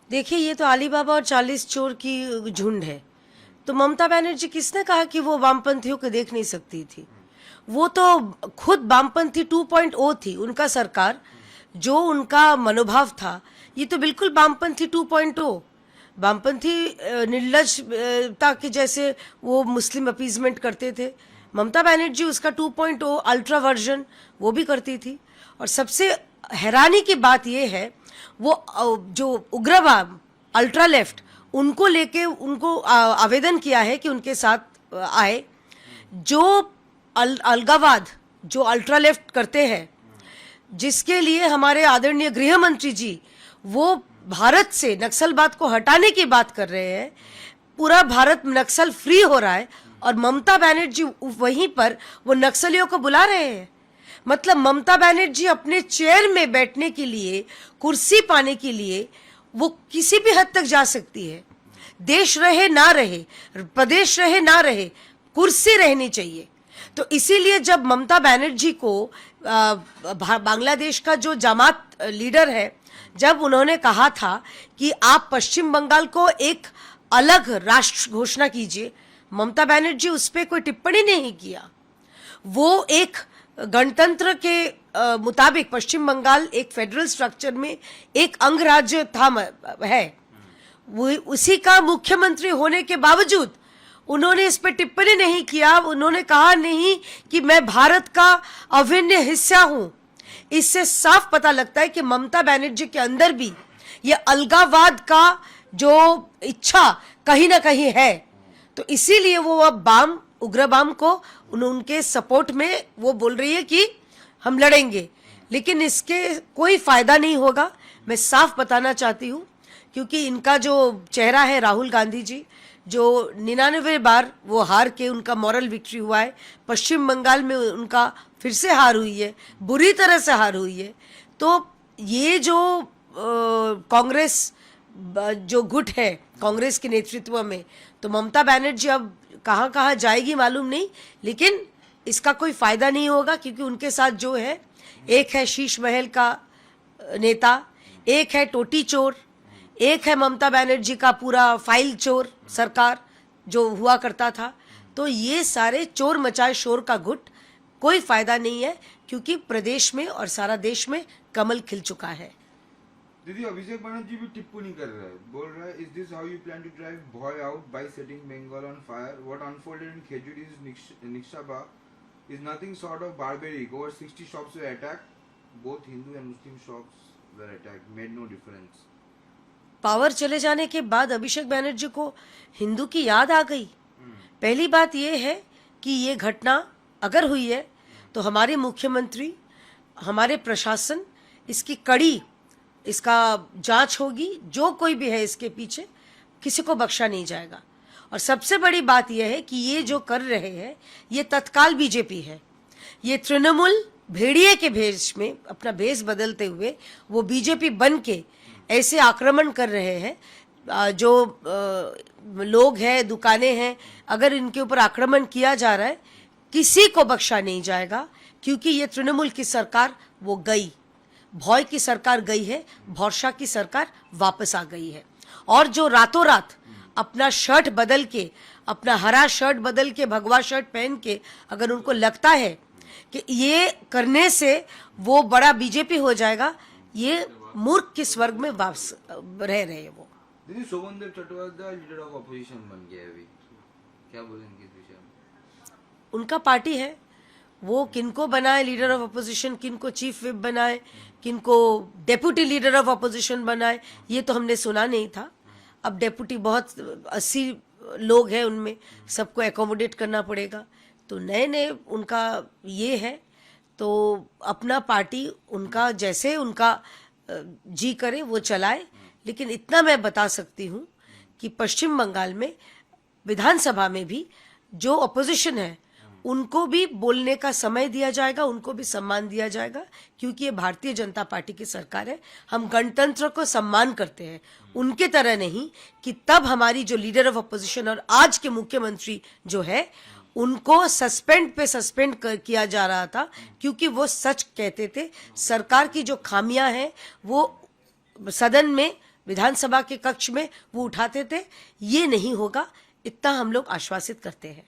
देखिए, ये तो अली बाबा और 40 चोर की झुंड है। तो ममता बनर्जी किसने कहा कि वो वामपंथियों को देख नहीं सकती थी? वो तो खुद वामपंथी 2.0 थी। उनका सरकार, जो उनका मनोभाव था, ये तो बिल्कुल वामपंथी 2.0। वामपंथी निर्लजता के जैसे वो मुस्लिम अपीजमेंट करते थे। ममता बनर्जी उसका 2.0 अल्ट्रा वर्जन वो भी करती थी। और सबसे हैरानी की बात ये है, वो जो उग्रवाद अल्ट्रा लेफ्ट, उनको लेके उनको आवेदन किया है कि उनके साथ आए। जो अलगावाद जो अल्ट्रा लेफ्ट करते हैं, जिसके लिए हमारे आदरणीय गृह मंत्री जी वो भारत से नक्सलवाद को हटाने की बात कर रहे हैं। पूरा भारत नक्सल फ्री हो रहा है और ममता बनर्जी वहीं पर वो नक्सलियों को बुला रहे हैं। मतलब ममता बनर्जी अपने चेयर में बैठने के लिए, कुर्सी पाने के लिए वो किसी भी हद तक जा सकती है। देश रहे ना रहे, प्रदेश रहे ना रहे, कुर्सी रहनी चाहिए। तो इसीलिए जब ममता बनर्जी को बांग्लादेश का जो जमात लीडर है, जब उन्होंने कहा था कि आप पश्चिम बंगाल को एक अलग राष्ट्र घोषणा कीजिए, ममता बनर्जी उस पर कोई टिप्पणी नहीं किया। वो एक गणतंत्र के मुताबिक पश्चिम बंगाल एक फेडरल स्ट्रक्चर में एक अंग राज्य था है। वो उसी का मुख्यमंत्री होने के बावजूद उन्होंने इस पर टिप्पणी नहीं किया। उन्होंने कहा नहीं कि मैं भारत का अभिन्न हिस्सा हूं। इससे साफ पता लगता है कि ममता बनर्जी के अंदर भी ये अलगावाद का जो इच्छा कहीं ना कहीं है। तो इसीलिए वो अब बाम उग्रवाद को उनके सपोर्ट में वो बोल रही है कि हम लड़ेंगे, लेकिन इसके कोई फायदा नहीं होगा। मैं साफ बताना चाहती हूँ, क्योंकि इनका जो चेहरा है राहुल गांधी जी, जो 99 बार वो हार के उनका मॉरल विक्ट्री हुआ है। पश्चिम बंगाल में उनका फिर से हार हुई है, बुरी तरह से हार हुई है। तो ये जो कांग्रेस जो गुट है कांग्रेस के नेतृत्व में, तो ममता बनर्जी अब कहाँ कहाँ जाएगी मालूम नहीं, लेकिन इसका कोई फायदा नहीं होगा। क्योंकि उनके साथ जो है, एक है शीश महल का नेता, एक है टोटी चोर, एक है ममता बनर्जी का पूरा फाइल चोर सरकार जो हुआ करता था। तो ये सारे चोर मचाए शोर का गुट कोई फायदा नहीं है, क्योंकि प्रदेश में और सारा देश में कमल खिल चुका है। दीदी, अभिषेक बनर्जी भी टिप्पणी कर रहा है, बोल रहा है, is this how you plan to drive boy out by setting Bengal on fire? What unfolded in Khejuri's निक्शाबा is nothing short of barbaric. Over 60 shops were attacked. Both Hindu and Muslim shops were attacked. Made no difference. Power चले जाने के बाद अभिषेक बनर्जी को हिंदू की याद आ गई। पहली बात यह है कि ये घटना अगर हुई है तो हमारे मुख्यमंत्री, हमारे प्रशासन इसकी कड़ी इसका जांच होगी। जो कोई भी है इसके पीछे, किसी को बख्शा नहीं जाएगा। और सबसे बड़ी बात यह है कि ये जो कर रहे हैं ये तत्काल बीजेपी है। ये तृणमूल भेड़िए के भेष में अपना भेष बदलते हुए वो बीजेपी बन के ऐसे आक्रमण कर रहे हैं। जो लोग हैं, दुकानें हैं, अगर इनके ऊपर आक्रमण किया जा रहा है, किसी को बख्शा नहीं जाएगा। क्योंकि ये तृणमूल की सरकार वो गई, भौय की सरकार गई है, भौरशा की सरकार वापस आ गई है। और जो रातों रात अपना शर्ट बदल के, अपना हरा शर्ट बदल के भगवा शर्ट पहन के, अगर उनको लगता है कि ये करने से वो बड़ा बीजेपी हो जाएगा, ये मूर्ख के स्वर्ग में वापस रह रहे हैं वो। दीदी, Sovandeb Chattopadhyay leader of opposition बन गए अभी, क्या बोलेंगे इस विषय में? उनका पार्टी है, वो किनको बनाए लीडर ऑफ अपोजिशन, किनको चीफ विप बनाए, किनको डेप्यूटी लीडर ऑफ अपोजिशन बनाए, ये तो हमने सुना नहीं था। अब डेप्यूटी बहुत 80 लोग हैं, उनमें सबको एकोमोडेट करना पड़ेगा। तो नए नए उनका ये है, तो अपना पार्टी उनका जैसे उनका जी करे वो चलाए। लेकिन इतना मैं बता सकती हूँ कि पश्चिम बंगाल में विधानसभा में भी जो अपोजिशन है उनको भी बोलने का समय दिया जाएगा, उनको भी सम्मान दिया जाएगा। क्योंकि ये भारतीय जनता पार्टी की सरकार है, हम गणतंत्र को सम्मान करते हैं, उनके तरह नहीं कि तब हमारी जो लीडर ऑफ अपोजिशन और आज के मुख्यमंत्री जो है उनको सस्पेंड पे सस्पेंड किया जा रहा था, क्योंकि वो सच कहते थे। सरकार की जो खामियां हैं वो सदन में विधानसभा के कक्ष में वो उठाते थे। ये नहीं होगा, इतना हम लोग आश्वासित करते हैं।